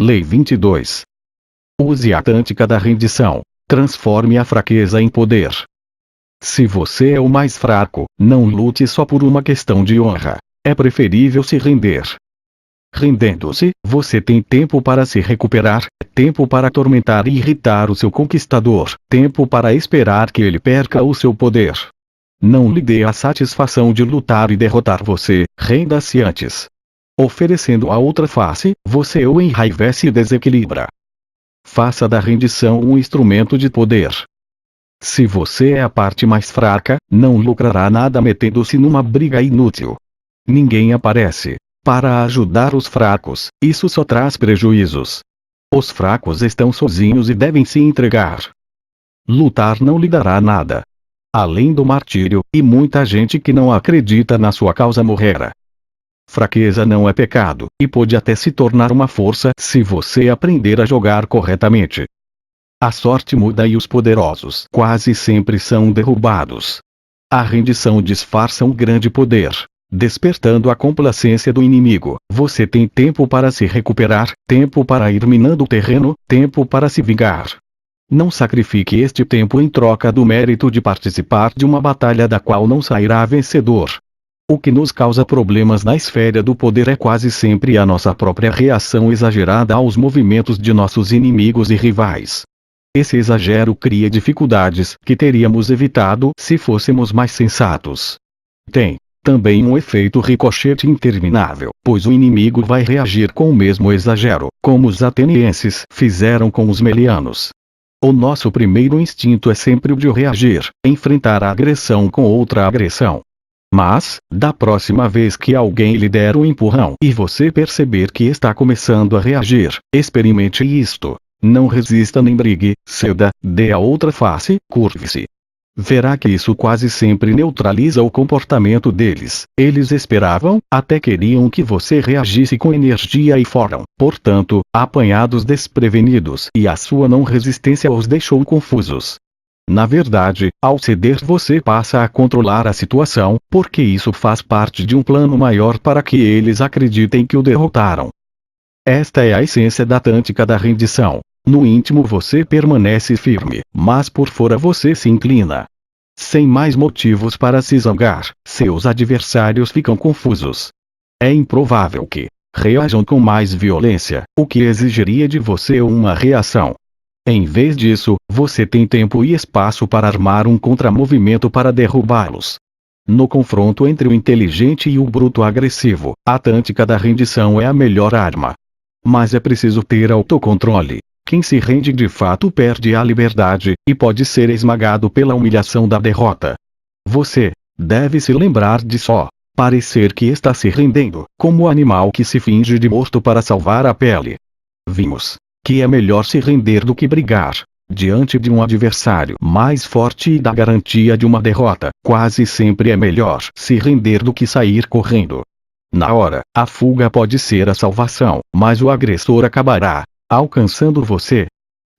Lei 22. Use a tática da rendição. Transforme a fraqueza em poder. Se você é o mais fraco, não lute só por uma questão de honra. É preferível se render. Rendendo-se, você tem tempo para se recuperar, tempo para atormentar e irritar o seu conquistador, tempo para esperar que ele perca o seu poder. Não lhe dê a satisfação de lutar e derrotar você, renda-se antes. Oferecendo a outra face, você o enraivece e desequilibra. Faça da rendição um instrumento de poder. Se você é a parte mais fraca, não lucrará nada metendo-se numa briga inútil. Ninguém aparece para ajudar os fracos, isso só traz prejuízos. Os fracos estão sozinhos e devem se entregar. Lutar não lhe dará nada. Além do martírio, e muita gente que não acredita na sua causa morrerá. Fraqueza não é pecado, e pode até se tornar uma força se você aprender a jogar corretamente. A sorte muda e os poderosos quase sempre são derrubados. A rendição disfarça um grande poder. Despertando a complacência do inimigo, você tem tempo para se recuperar, tempo para ir minando o terreno, tempo para se vingar. Não sacrifique este tempo em troca do mérito de participar de uma batalha da qual não sairá vencedor. O que nos causa problemas na esfera do poder é quase sempre a nossa própria reação exagerada aos movimentos de nossos inimigos e rivais. Esse exagero cria dificuldades que teríamos evitado se fôssemos mais sensatos. Tem também um efeito ricochete interminável, pois o inimigo vai reagir com o mesmo exagero, como os atenienses fizeram com os melianos. O nosso primeiro instinto é sempre o de reagir, enfrentar a agressão com outra agressão. Mas, da próxima vez que alguém lhe der um empurrão e você perceber que está começando a reagir, experimente isto. Não resista nem brigue, ceda, dê a outra face, curve-se. Verá que isso quase sempre neutraliza o comportamento deles. Eles esperavam, até queriam que você reagisse com energia e foram, portanto, apanhados desprevenidos e a sua não resistência os deixou confusos. Na verdade, ao ceder você passa a controlar a situação, porque isso faz parte de um plano maior para que eles acreditem que o derrotaram. Esta é a essência da tática da rendição. No íntimo você permanece firme, mas por fora você se inclina. Sem mais motivos para se zangar, seus adversários ficam confusos. É improvável que reajam com mais violência, o que exigiria de você uma reação. Em vez disso, você tem tempo e espaço para armar um contramovimento para derrubá-los. No confronto entre o inteligente e o bruto agressivo, a tática da rendição é a melhor arma. Mas é preciso ter autocontrole. Quem se rende de fato perde a liberdade, e pode ser esmagado pela humilhação da derrota. Você deve se lembrar de só parecer que está se rendendo, como o animal que se finge de morto para salvar a pele. Vimos que é melhor se render do que brigar. Diante de um adversário mais forte e da garantia de uma derrota, quase sempre é melhor se render do que sair correndo. Na hora, a fuga pode ser a salvação, mas o agressor acabará alcançando você.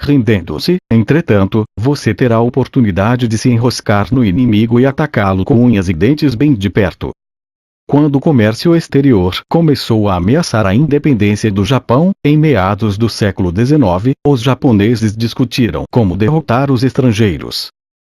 Rendendo-se, entretanto, você terá a oportunidade de se enroscar no inimigo e atacá-lo com unhas e dentes bem de perto. Quando o comércio exterior começou a ameaçar a independência do Japão, em meados do século XIX, os japoneses discutiram como derrotar os estrangeiros.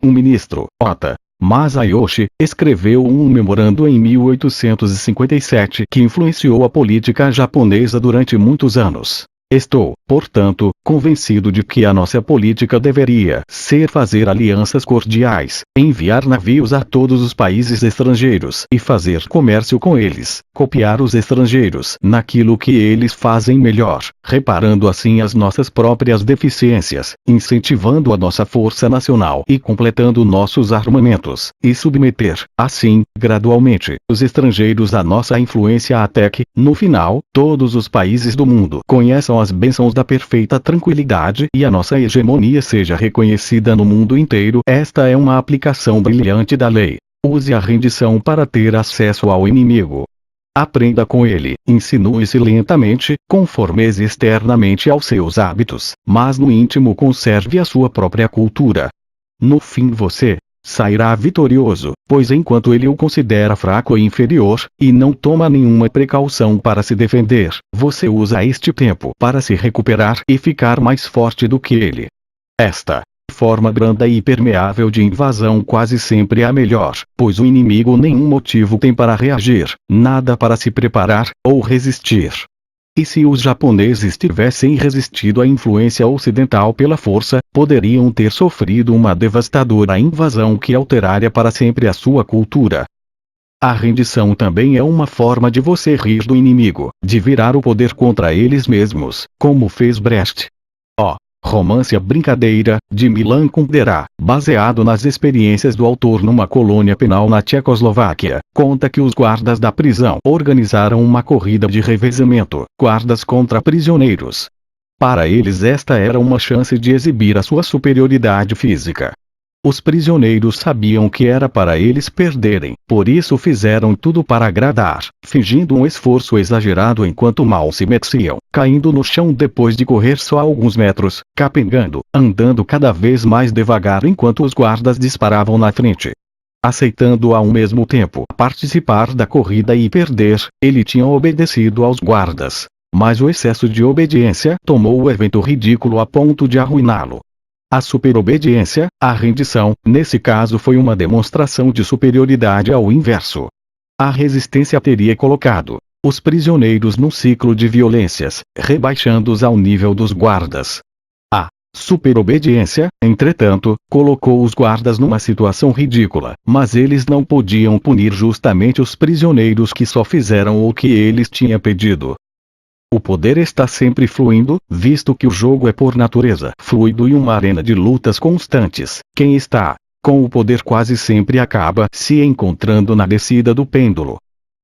Um ministro, Ota Masayoshi, escreveu um memorando em 1857 que influenciou a política japonesa durante muitos anos. Estou, portanto, convencido de que a nossa política deveria ser fazer alianças cordiais, enviar navios a todos os países estrangeiros e fazer comércio com eles, copiar os estrangeiros naquilo que eles fazem melhor, reparando assim as nossas próprias deficiências, incentivando a nossa força nacional e completando nossos armamentos, e submeter, assim, gradualmente, os estrangeiros à nossa influência até que, no final, todos os países do mundo conheçam as bênçãos da perfeita tranquilidade e a nossa hegemonia seja reconhecida no mundo inteiro. Esta é uma aplicação brilhante da lei. Use a rendição para ter acesso ao inimigo. Aprenda com ele, insinue-se lentamente, conforme-se externamente aos seus hábitos, mas no íntimo conserve a sua própria cultura. No fim você sairá vitorioso, pois enquanto ele o considera fraco e inferior, e não toma nenhuma precaução para se defender, você usa este tempo para se recuperar e ficar mais forte do que ele. Esta forma branda e permeável de invasão quase sempre é a melhor, pois o inimigo nenhum motivo tem para reagir, nada para se preparar, ou resistir. E se os japoneses tivessem resistido à influência ocidental pela força, poderiam ter sofrido uma devastadora invasão que alteraria para sempre a sua cultura. A rendição também é uma forma de você rir do inimigo, de virar o poder contra eles mesmos, como fez Brecht. Romance A Brincadeira, de Milan Kundera, baseado nas experiências do autor numa colônia penal na Tchecoslováquia, conta que os guardas da prisão organizaram uma corrida de revezamento, guardas contra prisioneiros. Para eles esta era uma chance de exibir a sua superioridade física. Os prisioneiros sabiam que era para eles perderem, por isso fizeram tudo para agradar, fingindo um esforço exagerado enquanto mal se mexiam, caindo no chão depois de correr só alguns metros, capengando, andando cada vez mais devagar enquanto os guardas disparavam na frente. Aceitando ao mesmo tempo participar da corrida e perder, ele tinha obedecido aos guardas. Mas o excesso de obediência tomou o evento ridículo a ponto de arruiná-lo. A superobediência, a rendição, nesse caso foi uma demonstração de superioridade ao inverso. A resistência teria colocado os prisioneiros num ciclo de violências, rebaixando-os ao nível dos guardas. A superobediência, entretanto, colocou os guardas numa situação ridícula, mas eles não podiam punir justamente os prisioneiros que só fizeram o que eles tinham pedido. O poder está sempre fluindo, visto que o jogo é por natureza fluido e uma arena de lutas constantes. Quem está com o poder quase sempre acaba se encontrando na descida do pêndulo.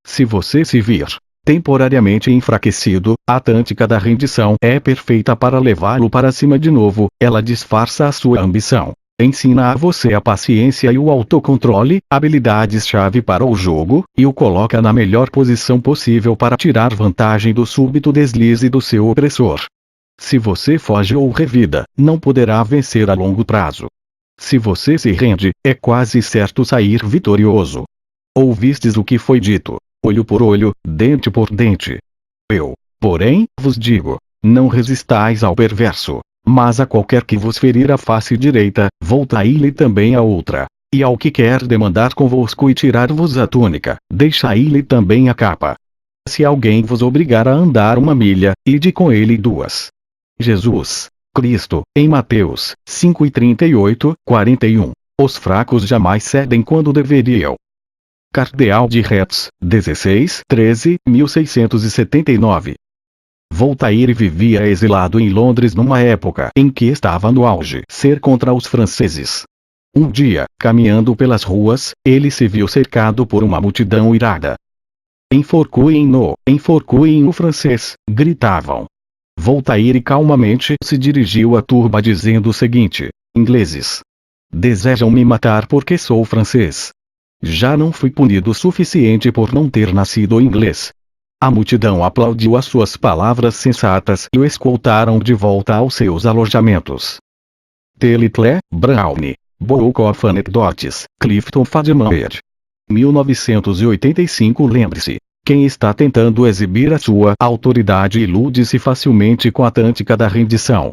Se você se vir temporariamente enfraquecido, a tática da rendição é perfeita para levá-lo para cima de novo. Ela disfarça a sua ambição. Ensina a você a paciência e o autocontrole, habilidades-chave para o jogo, e o coloca na melhor posição possível para tirar vantagem do súbito deslize do seu opressor. Se você foge ou revida, não poderá vencer a longo prazo. Se você se rende, é quase certo sair vitorioso. Ouvistes o que foi dito: olho por olho, dente por dente. Eu, porém, vos digo: não resistais ao perverso. Mas a qualquer que vos ferir a face direita, voltai-lhe também a outra. E ao que quer demandar convosco e tirar-vos a túnica, deixai-lhe também a capa. Se alguém vos obrigar a andar 1 milha, ide com ele 2. Jesus Cristo, em Mateus 5:38, 41. Os fracos jamais cedem quando deveriam. Cardeal de Retz, 16-13, 1679. Voltaire vivia exilado em Londres numa época em que estava no auge ser contra os franceses. Um dia, caminhando pelas ruas, ele se viu cercado por uma multidão irada. Enforcuem-no, enforcuem o francês, gritavam. Voltaire calmamente se dirigiu à turba dizendo o seguinte: ingleses, desejam me matar porque sou francês. Já não fui punido o suficiente por não ter nascido inglês. A multidão aplaudiu as suas palavras sensatas e o escoltaram de volta aos seus alojamentos. Telitle, Browne, Book of Anecdotes, Clifton Fadmeyer. 1985. Lembre-se, quem está tentando exibir a sua autoridade ilude-se facilmente com a tática da rendição.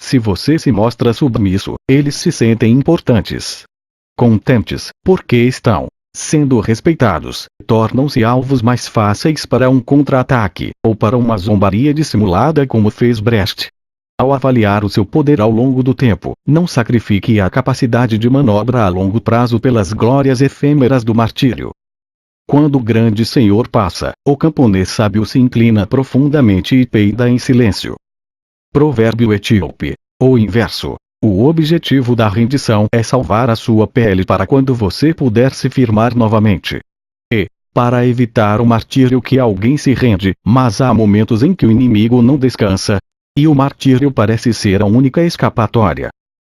Se você se mostra submisso, eles se sentem importantes. Contentes, porque estão sendo respeitados, tornam-se alvos mais fáceis para um contra-ataque, ou para uma zombaria dissimulada como fez Brecht. Ao avaliar o seu poder ao longo do tempo, não sacrifique a capacidade de manobra a longo prazo pelas glórias efêmeras do martírio. Quando o grande senhor passa, o camponês sábio se inclina profundamente e peida em silêncio. Provérbio etíope. O inverso. O objetivo da rendição é salvar a sua pele para quando você puder se firmar novamente. E, para evitar o martírio que alguém se rende, mas há momentos em que o inimigo não descansa, e o martírio parece ser a única escapatória.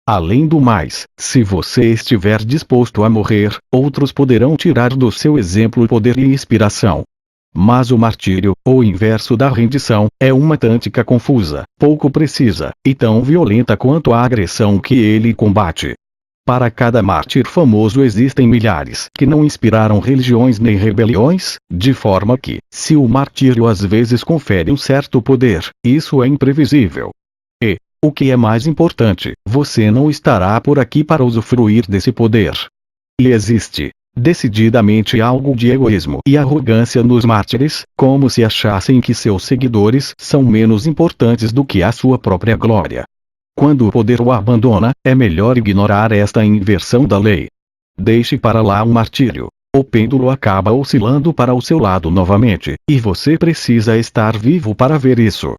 Além do mais, se você estiver disposto a morrer, outros poderão tirar do seu exemplo poder e inspiração. Mas o martírio, o inverso da rendição, é uma tática confusa, pouco precisa, e tão violenta quanto a agressão que ele combate. Para cada mártir famoso existem milhares que não inspiraram religiões nem rebeliões, de forma que, se o martírio às vezes confere um certo poder, isso é imprevisível. E, o que é mais importante, você não estará por aqui para usufruir desse poder. E existe, decididamente, algo de egoísmo e arrogância nos mártires, como se achassem que seus seguidores são menos importantes do que a sua própria glória. Quando o poder o abandona, é melhor ignorar esta inversão da lei. Deixe para lá o martírio. O pêndulo acaba oscilando para o seu lado novamente, e você precisa estar vivo para ver isso.